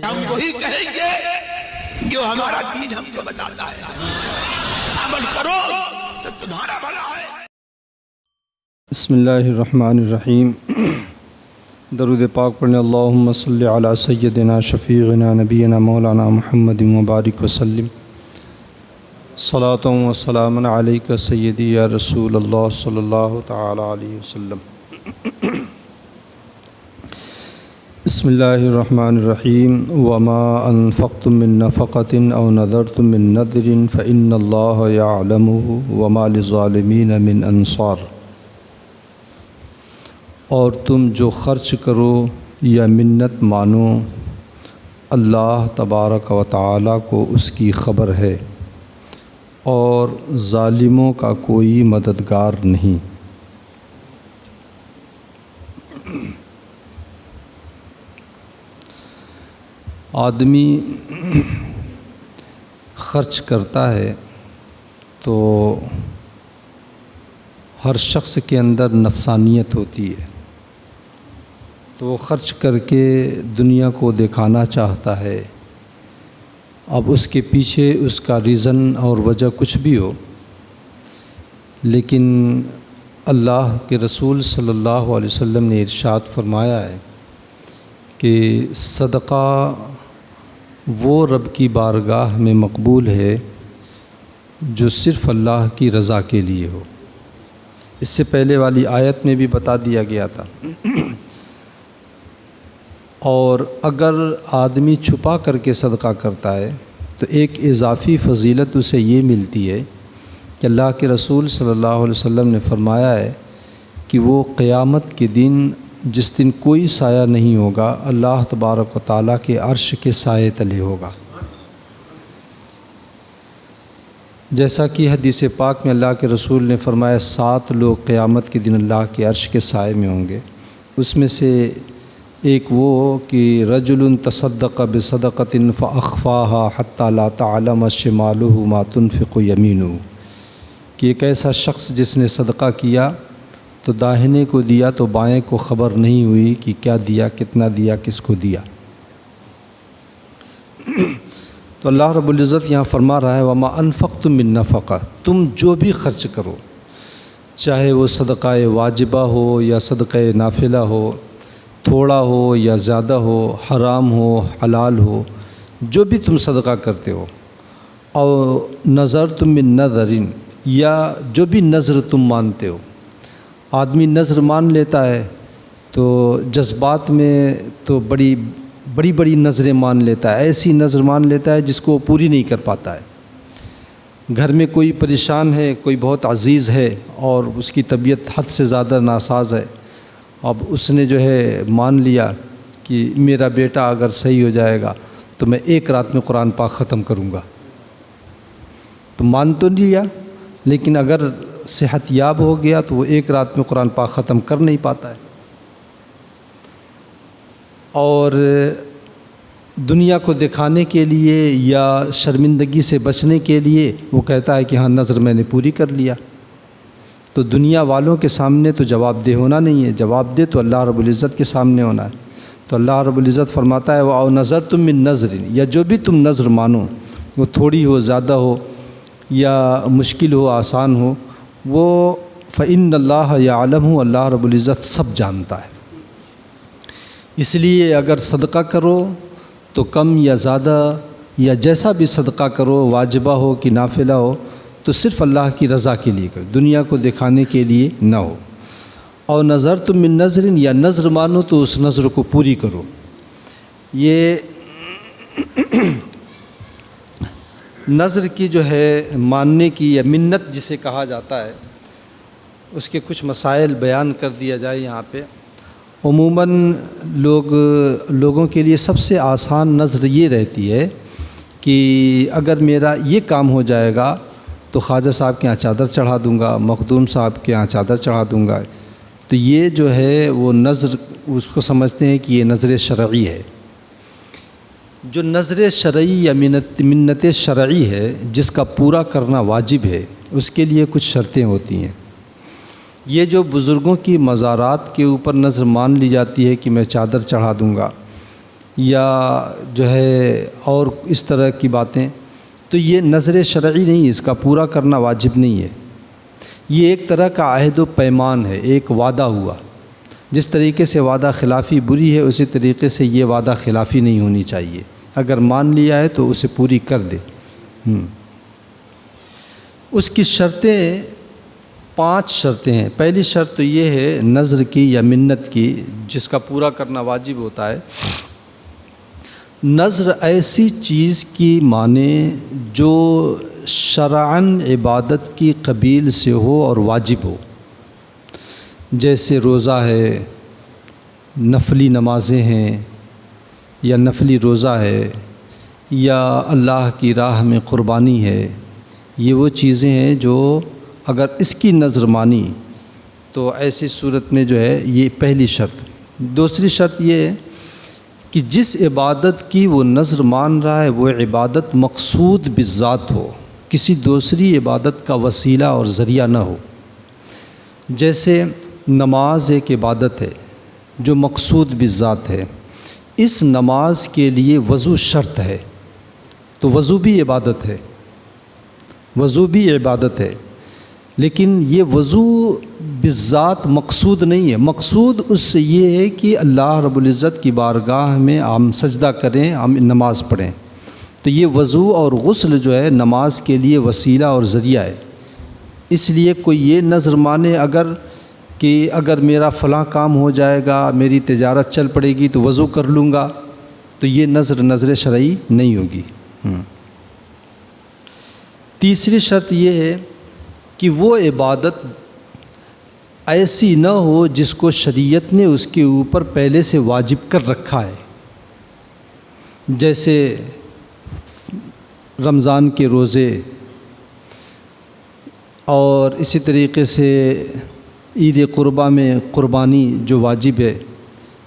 ہم وہی کہیں گے جو ہمارا دین ہم کو بتاتا ہے، عمل کرو تو تمہارا بھلا ہے۔ بسم اللہ الرحمن الرحیم۔ درود پاک پڑھنے اللہم صلی علی سیدنا شفیعنا نبینا مولانا محمد مبارک وسلم۔ صلاۃ و سلام علیک سیدی یا رسول اللہ صلی اللہ تعالی علیہ وسلم۔ بسم اللہ الرحمن الرحیم۔ وما انفقتم من نفقۃ او نذرتم من نذر فإن اللہ یعلمہ وما للظالمین من انصار۔ اور تم جو خرچ کرو یا منت مانو، اللہ تبارک و تعالی کو اس کی خبر ہے، اور ظالموں کا کوئی مددگار نہیں۔ آدمی خرچ کرتا ہے تو ہر شخص کے اندر نفسانیت ہوتی ہے، تو وہ خرچ کر کے دنیا کو دکھانا چاہتا ہے۔ اب اس کے پیچھے اس کا ریزن اور وجہ کچھ بھی ہو، لیکن اللہ کے رسول صلی اللہ علیہ وسلم نے ارشاد فرمایا ہے کہ صدقہ وہ رب کی بارگاہ میں مقبول ہے جو صرف اللہ کی رضا کے لیے ہو۔ اس سے پہلے والی آیت میں بھی بتا دیا گیا تھا۔ اور اگر آدمی چھپا کر کے صدقہ کرتا ہے تو ایک اضافی فضیلت اسے یہ ملتی ہے کہ اللہ کے رسول صلی اللہ علیہ وسلم نے فرمایا ہے کہ وہ قیامت کے دن، جس دن کوئی سایہ نہیں ہوگا، اللہ تبارک و تعالیٰ کے عرش کے سائے تلے ہوگا۔ جیسا کہ حدیث پاک میں اللہ کے رسول نے فرمایا 7 لوگ قیامت کے دن اللہ کے عرش کے سائے میں ہوں گے۔ اس میں سے ایک وہ کہ رجل تصدق بصدقۃ فاخفاها حتى لا تعلم شماله ما تنفق يمينه، کہ ایک ایسا شخص جس نے صدقہ کیا تو داہنے کو دیا تو بائیں کو خبر نہیں ہوئی کہ کیا دیا، کتنا دیا، کس کو دیا۔ تو اللہ رب العزت یہاں فرما رہا ہے وما انفقتم من نفقہ، تم جو بھی خرچ کرو، چاہے وہ صدقہ واجبہ ہو یا صدقہ نافلہ ہو، تھوڑا ہو یا زیادہ ہو، حرام ہو حلال ہو، جو بھی تم صدقہ کرتے ہو، اور نذرتم من نذر، یا جو بھی نذر تم مانتے ہو۔ آدمی نذر مان لیتا ہے تو جذبات میں تو بڑی بڑی نظریں مان لیتا ہے، ایسی نظر مان لیتا ہے جس کو وہ پوری نہیں کر پاتا ہے۔ گھر میں کوئی پریشان ہے، کوئی بہت عزیز ہے اور اس کی طبیعت حد سے زیادہ ناساز ہے، اب اس نے جو ہے مان لیا کہ میرا بیٹا اگر صحیح ہو جائے گا تو میں 1 رات میں قرآن پاک ختم کروں گا، تو مان تو لیا، لیکن اگر صحت یاب ہو گیا تو وہ 1 رات میں قرآن پاک ختم کر نہیں پاتا ہے۔ اور دنیا کو دکھانے کے لیے یا شرمندگی سے بچنے کے لیے وہ کہتا ہے کہ ہاں نظر میں نے پوری کر لیا، تو دنیا والوں کے سامنے تو جواب دہ ہونا نہیں ہے، جواب دہ تو اللہ رب العزت کے سامنے ہونا ہے۔ تو اللہ رب العزت فرماتا ہے وَأَوْ نَذَرْتُم مِّن نَذْرٍ، یا جو بھی تم نظر مانو، وہ تھوڑی ہو، زیادہ ہو، یا مشکل ہو، آسان ہو، وہ فَإِنَّ اللَّهَ يَعْلَمُ، اللہ رب العزت سب جانتا ہے۔ اس لیے اگر صدقہ کرو تو کم یا زیادہ یا جیسا بھی صدقہ کرو، واجبہ ہو کہ نافلہ ہو، تو صرف اللہ کی رضا کے لیے کرو، دنیا کو دکھانے کے لیے نہ ہو۔ اور نذرتم من نذر، یا نذر مانو تو اس نذر کو پوری کرو۔ یہ نذر کی جو ہے ماننے کی یا منت جسے کہا جاتا ہے، اس کے کچھ مسائل بیان کر دیا جائے یہاں پہ۔ عموماً لوگوں کے لیے سب سے آسان نذر یہ رہتی ہے کہ اگر میرا یہ کام ہو جائے گا تو خواجہ صاحب کے یہاں چادر چڑھا دوں گا، مخدوم صاحب کے یہاں چادر چڑھا دوں گا۔ تو یہ جو ہے وہ نذر، اس کو سمجھتے ہیں کہ یہ نذر شرعی ہے۔ جو نذر شرعی یا منت شرعی ہے، جس کا پورا کرنا واجب ہے، اس کے لیے کچھ شرطیں ہوتی ہیں۔ یہ جو بزرگوں کی مزارات کے اوپر نذر مان لی جاتی ہے کہ میں چادر چڑھا دوں گا، یا جو ہے اور اس طرح کی باتیں، تو یہ نظر شرعی نہیں ہے، اس کا پورا کرنا واجب نہیں ہے۔ یہ ایک طرح کا عہد و پیمان ہے، ایک وعدہ ہوا۔ جس طریقے سے وعدہ خلافی بری ہے، اسی طریقے سے یہ وعدہ خلافی نہیں ہونی چاہیے۔ اگر مان لیا ہے تو اسے پوری کر دے۔ اس کی شرطیں 5 شرطیں ہیں۔ پہلی شرط تو یہ ہے نظر کی یا منت کی، جس کا پورا کرنا واجب ہوتا ہے۔ نظر ایسی چیز کی مانے جو شرعاً عبادت کی قبیل سے ہو اور واجب ہو، جیسے روزہ ہے، نفلی نمازیں ہیں، یا نفلی روزہ ہے، یا اللہ کی راہ میں قربانی ہے۔ یہ وہ چیزیں ہیں جو اگر اس کی نظر مانی تو ایسی صورت میں جو ہے یہ پہلی شرط۔ دوسری شرط یہ ہے کہ جس عبادت کی وہ نظر مان رہا ہے وہ عبادت مقصود بالذات ہو، کسی دوسری عبادت کا وسیلہ اور ذریعہ نہ ہو۔ جیسے نماز ایک عبادت ہے جو مقصود بالذات ہے، اس نماز کے لیے وضو شرط ہے، تو وضو بھی عبادت ہے، وضو بھی عبادت ہے، لیکن یہ وضو بالذات مقصود نہیں ہے۔ مقصود اس سے یہ ہے کہ اللہ رب العزت کی بارگاہ میں ہم سجدہ کریں، ہم نماز پڑھیں، تو یہ وضو اور غسل جو ہے نماز کے لیے وسیلہ اور ذریعہ ہے۔ اس لیے کوئی یہ نظر مانے اگر میرا فلاں کام ہو جائے گا، میری تجارت چل پڑے گی تو وضو کر لوں گا، تو یہ نظر شرعی نہیں ہوگی۔ تیسری شرط یہ ہے کہ وہ عبادت ایسی نہ ہو جس کو شریعت نے اس کے اوپر پہلے سے واجب کر رکھا ہے، جیسے رمضان کے روزے، اور اسی طریقے سے عید قربہ میں قربانی جو واجب ہے،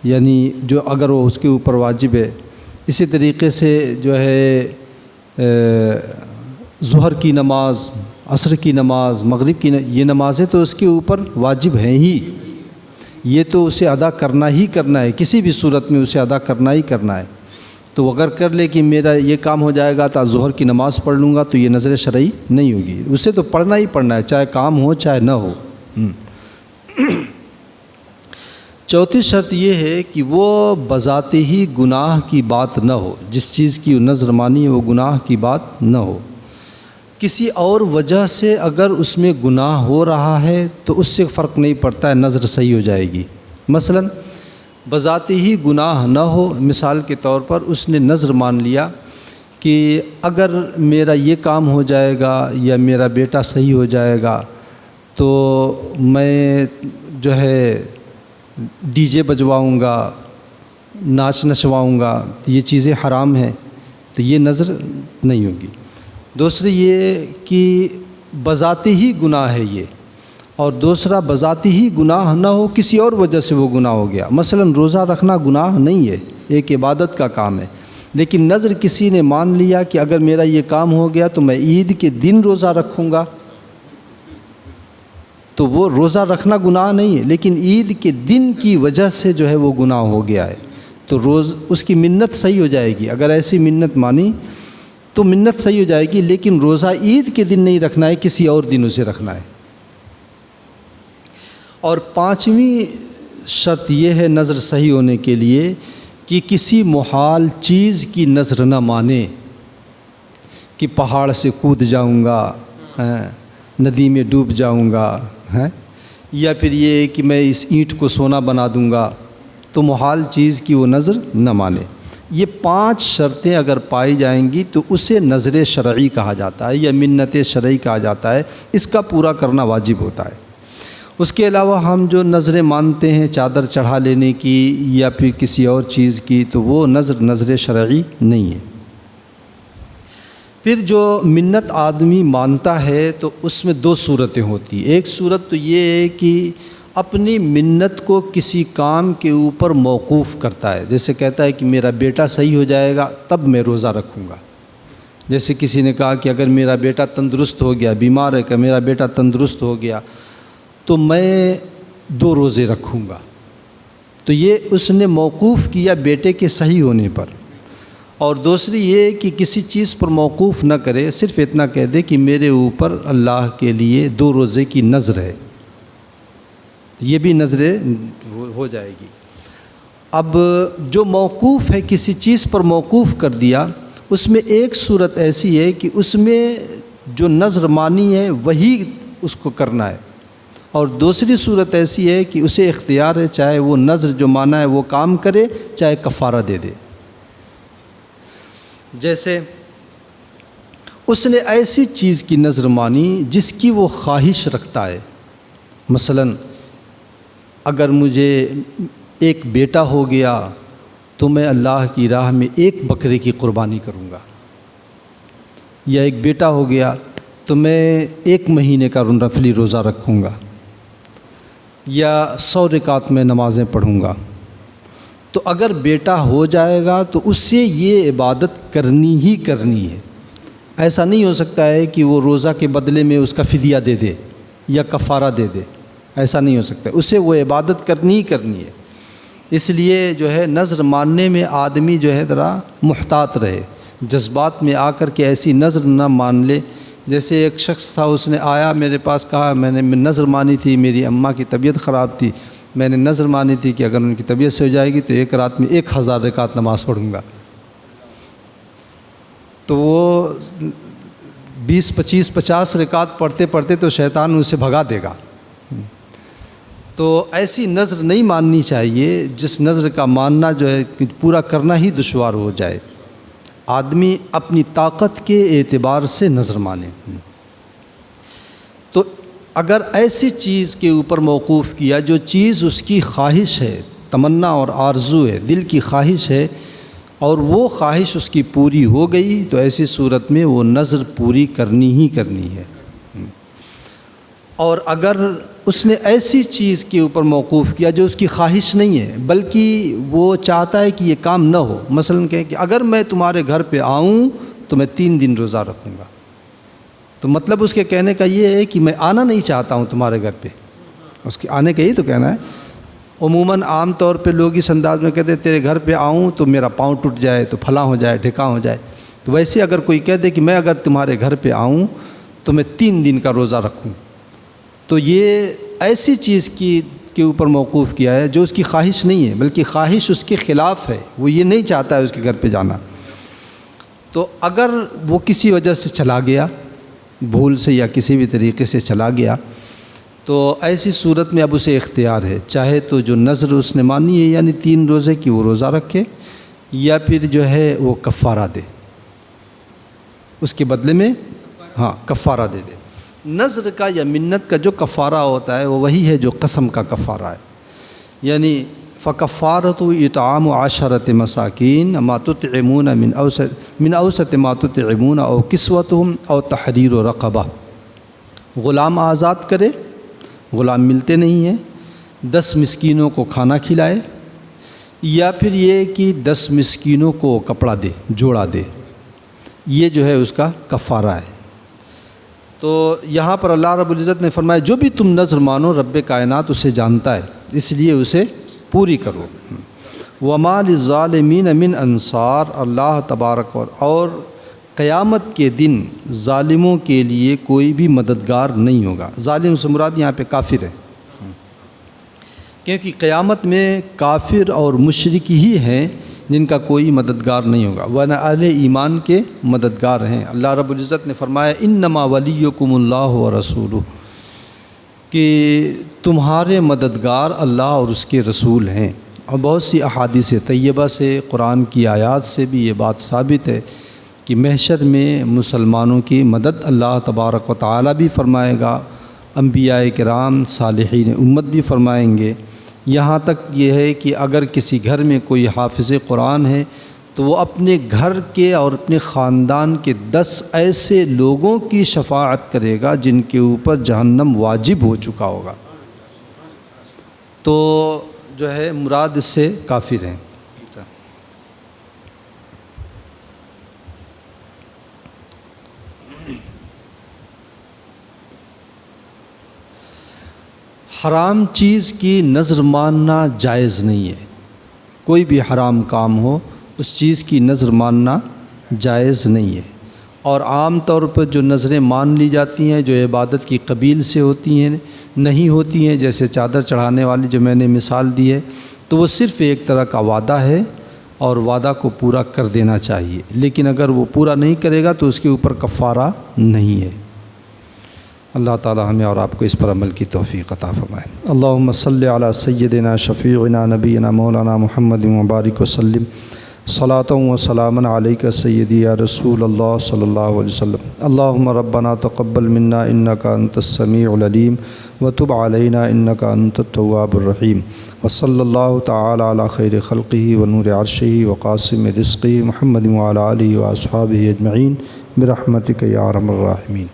یعنی جو اگر وہ اس کے اوپر واجب ہے۔ اسی طریقے سے جو ہے ظہر کی نماز، عصر کی نماز، مغرب کی یہ نمازیں تو اس کے اوپر واجب ہیں ہی، یہ تو اسے ادا کرنا ہی کرنا ہے، کسی بھی صورت میں اسے ادا کرنا ہی کرنا ہے۔ تو اگر کر لے کہ میرا یہ کام ہو جائے گا تو ظہر کی نماز پڑھ لوں گا، تو یہ نظر شرعی نہیں ہوگی، اسے تو پڑھنا ہی پڑھنا ہے، چاہے کام ہو چاہے نہ ہو۔ چوتھی شرط یہ ہے کہ وہ بذات ہی گناہ کی بات نہ ہو، جس چیز کی نظر مانی ہے وہ گناہ کی بات نہ ہو، کسی اور وجہ سے اگر اس میں گناہ ہو رہا ہے تو اس سے فرق نہیں پڑتا ہے، نظر صحیح ہو جائے گی۔ مثلا بذات ہی گناہ نہ ہو، مثال کے طور پر اس نے نظر مان لیا کہ اگر میرا یہ کام ہو جائے گا یا میرا بیٹا صحیح ہو جائے گا تو میں جو ہے ڈی جے بجواؤں گا، ناچ نچواؤں گا، تو یہ چیزیں حرام ہیں، تو یہ نظر نہیں ہوگی۔ دوسری یہ کہ بذاتی ہی گناہ ہے یہ، اور دوسرا بذاتی ہی گناہ نہ ہو، کسی اور وجہ سے وہ گناہ ہو گیا۔ مثلا روزہ رکھنا گناہ نہیں ہے، ایک عبادت کا کام ہے، لیکن نظر کسی نے مان لیا کہ اگر میرا یہ کام ہو گیا تو میں عید کے دن روزہ رکھوں گا، تو وہ روزہ رکھنا گناہ نہیں ہے، لیکن عید کے دن کی وجہ سے جو ہے وہ گناہ ہو گیا ہے، تو اس کی منت صحیح ہو جائے گی۔ اگر ایسی منت مانی تو منت صحیح ہو جائے گی، لیکن روزہ عید کے دن نہیں رکھنا ہے، کسی اور دن اسے رکھنا ہے۔ اور پانچویں شرط یہ ہے نظر صحیح ہونے کے لیے کہ کسی محال چیز کی نظر نہ مانے، کہ پہاڑ سے کود جاؤں گا، ندی میں ڈوب جاؤں گا، یا پھر یہ کہ میں اس اینٹ کو سونا بنا دوں گا، تو محال چیز کی وہ نظر نہ مانے۔ یہ 5 شرطیں اگر پائی جائیں گی تو اسے نظر شرعی کہا جاتا ہے یا منت شرعی کہا جاتا ہے، اس کا پورا کرنا واجب ہوتا ہے۔ اس کے علاوہ ہم جو نظریں مانتے ہیں چادر چڑھا لینے کی یا پھر کسی اور چیز کی، تو وہ نظر شرعی نہیں ہے۔ پھر جو منت آدمی مانتا ہے تو اس میں 2 صورتیں ہوتی ہیں۔ ایک صورت تو یہ ہے کہ اپنی منت کو کسی کام کے اوپر موقوف کرتا ہے، جیسے کہتا ہے کہ میرا بیٹا صحیح ہو جائے گا تب میں روزہ رکھوں گا۔ جیسے کسی نے کہا کہ اگر میرا بیٹا تندرست ہو گیا، بیمار ہے کہ میرا بیٹا تندرست ہو گیا تو میں 2 روزے رکھوں گا، تو یہ اس نے موقوف کیا بیٹے کے صحیح ہونے پر. اور دوسری یہ کہ کسی چیز پر موقوف نہ کرے، صرف اتنا کہہ دے کہ میرے اوپر اللہ کے لیے 2 روزے کی نذر ہے، یہ بھی نذر ہو جائے گی. اب جو موقوف ہے، کسی چیز پر موقوف کر دیا، اس میں ایک صورت ایسی ہے کہ اس میں جو نذر مانی ہے وہی اس کو کرنا ہے، اور دوسری صورت ایسی ہے کہ اسے اختیار ہے، چاہے وہ نذر جو مانا ہے وہ کام کرے، چاہے کفارہ دے دے. جیسے اس نے ایسی چیز کی نذر مانی جس کی وہ خواہش رکھتا ہے. مثلا اگر مجھے ایک بیٹا ہو گیا تو میں اللہ کی راہ میں 1 بکرے کی قربانی کروں گا، یا ایک بیٹا ہو گیا تو میں 1 مہینے کا نفلی روزہ رکھوں گا، یا 100 رکعت میں نمازیں پڑھوں گا. تو اگر بیٹا ہو جائے گا تو اس سے یہ عبادت کرنی ہی کرنی ہے. ایسا نہیں ہو سکتا ہے کہ وہ روزہ کے بدلے میں اس کا فدیہ دے دے یا کفارہ دے دے، ایسا نہیں ہو سکتا. اسے وہ عبادت کرنی ہی کرنی ہے. اس لیے جو ہے نذر ماننے میں آدمی جو ہے ذرا محتاط رہے، جذبات میں آ کر کے ایسی نذر نہ مان لے. جیسے ایک شخص تھا، اس نے آیا میرے پاس، کہا میں نے نذر مانی تھی، میری اماں کی طبیعت خراب تھی، میں نے نذر مانی تھی کہ اگر ان کی طبیعت سے ہو جائے گی تو 1 رات میں 1000 رکعت نماز پڑھوں گا. تو وہ 20 25 50 رکعت پڑھتے پڑھتے تو شیطان اسے بھگا دے گا. تو ایسی نذر نہیں ماننی چاہیے جس نذر کا ماننا جو ہے پورا کرنا ہی دشوار ہو جائے. آدمی اپنی طاقت کے اعتبار سے نذر مانے. تو اگر ایسی چیز کے اوپر موقوف کیا جو چیز اس کی خواہش ہے، تمنا اور آرزو ہے، دل کی خواہش ہے، اور وہ خواہش اس کی پوری ہو گئی، تو ایسی صورت میں وہ نذر پوری کرنی ہی کرنی ہے. اور اگر اس نے ایسی چیز کے اوپر موقوف کیا جو اس کی خواہش نہیں ہے بلکہ وہ چاہتا ہے کہ یہ کام نہ ہو، مثلا کہ اگر میں تمہارے گھر پہ آؤں تو میں 3 دن روزہ رکھوں گا، تو مطلب اس کے کہنے کا یہ ہے کہ میں آنا نہیں چاہتا ہوں تمہارے گھر پہ. اس کے آنے کا یہی تو کہنا ہے. عموماً عام طور پہ لوگ اس انداز میں کہتے ہیں تیرے گھر پہ آؤں تو میرا پاؤں ٹوٹ جائے، تو پھلاں ہو جائے، ڈھکاں ہو جائے. تو ویسے اگر کوئی کہہ دے کہ میں اگر تمہارے گھر پہ آؤں تو میں 3 دن کا روزہ رکھوں، تو یہ ایسی چیز کے اوپر موقوف کیا ہے جو اس کی خواہش نہیں ہے بلکہ خواہش اس کے خلاف ہے، وہ یہ نہیں چاہتا ہے اس کے گھر پہ جانا. تو اگر وہ کسی وجہ سے چلا گیا، بھول سے یا کسی بھی طریقے سے چلا گیا، تو ایسی صورت میں اب اسے اختیار ہے، چاہے تو جو نذر اس نے مانی ہے یعنی 3 روزے کی وہ روزہ رکھے، یا پھر جو ہے وہ کفارہ دے، اس کے بدلے میں کفارہ دے دے. نذر کا یا منت کا جو کفارہ ہوتا ہے وہ وہی ہے جو قسم کا کفارہ ہے. یعنی فکفارۃ اطعام 10 مساکین ما تطعمون من اوسط ما تطعمون او کسوتہم او تحریر رقبہ. غلام آزاد کرے، غلام ملتے نہیں ہیں، 10 مسکینوں کو کھانا کھلائے، یا پھر یہ کہ 10 مسکینوں کو کپڑا دے، جوڑا دے. یہ جو ہے اس کا کفارہ ہے. تو یہاں پر اللہ رب العزت نے فرمایا جو بھی تم نذر مانو رب کائنات اسے جانتا ہے، اس لیے اسے پوری کرو. وَمَا لِلظَّالِمِينَ مِنْ انصار. اللہ تبارک اور قیامت کے دن ظالموں کے لیے کوئی بھی مددگار نہیں ہوگا. ظالم سے مراد یہاں پہ کافر ہے، کیونکہ قیامت میں کافر اور مشرک ہی ہیں جن کا کوئی مددگار نہیں ہوگا، ورنہ اہل ایمان کے مددگار ہیں. اللہ رب العزت نے فرمایا انما ولیکم اللہ ورسولہ، کہ تمہارے مددگار اللہ اور اس کے رسول ہیں. اور بہت سی احادیث طیبہ سے، قرآن کی آیات سے بھی یہ بات ثابت ہے کہ محشر میں مسلمانوں کی مدد اللہ تبارک و تعالی بھی فرمائے گا، انبیاء کرام صالحین امت بھی فرمائیں گے. یہاں تک یہ ہے کہ اگر کسی گھر میں کوئی حافظ قرآن ہے تو وہ اپنے گھر کے اور اپنے خاندان کے 10 ایسے لوگوں کی شفاعت کرے گا جن کے اوپر جہنم واجب ہو چکا ہوگا. تو جو ہے مراد اس سے کافر ہیں. حرام چیز کی نظر ماننا جائز نہیں ہے، کوئی بھی حرام کام ہو اس چیز کی نظر ماننا جائز نہیں ہے۔ اور عام طور پر جو نظریں مان لی جاتی ہیں جو عبادت کی قبیل سے ہوتی ہیں نہیں ہوتی ہیں، جیسے چادر چڑھانے والی جو میں نے مثال دی ہے، تو وہ صرف ایک طرح کا وعدہ ہے اور وعدہ کو پورا کر دینا چاہیے، لیکن اگر وہ پورا نہیں کرے گا تو اس کے اوپر کفارہ نہیں ہے۔ اللہ تعالی ہمیں اور آپ کو اس پر عمل کی توفیق عطا فرمائے۔ اللہم صلی علی سیدنا شفیعنا نبینا مولانا محمد مبارک وسلم، صلاۃ و سلاما علیک سیدی یا رسول اللہ صلی اللہ علیہ وسلم۔ اللہم ربنا تقبل منا انک انت السمیع العلیم وتب علینا انک انت التواب الرحیم، وصلی اللہ تعالی علی خیر خلقہ ونور عرشہ وقاسم رزقہ محمد وعلی آلہ واصحابہ اجمعین برحمتک یا ارحم الراحمین۔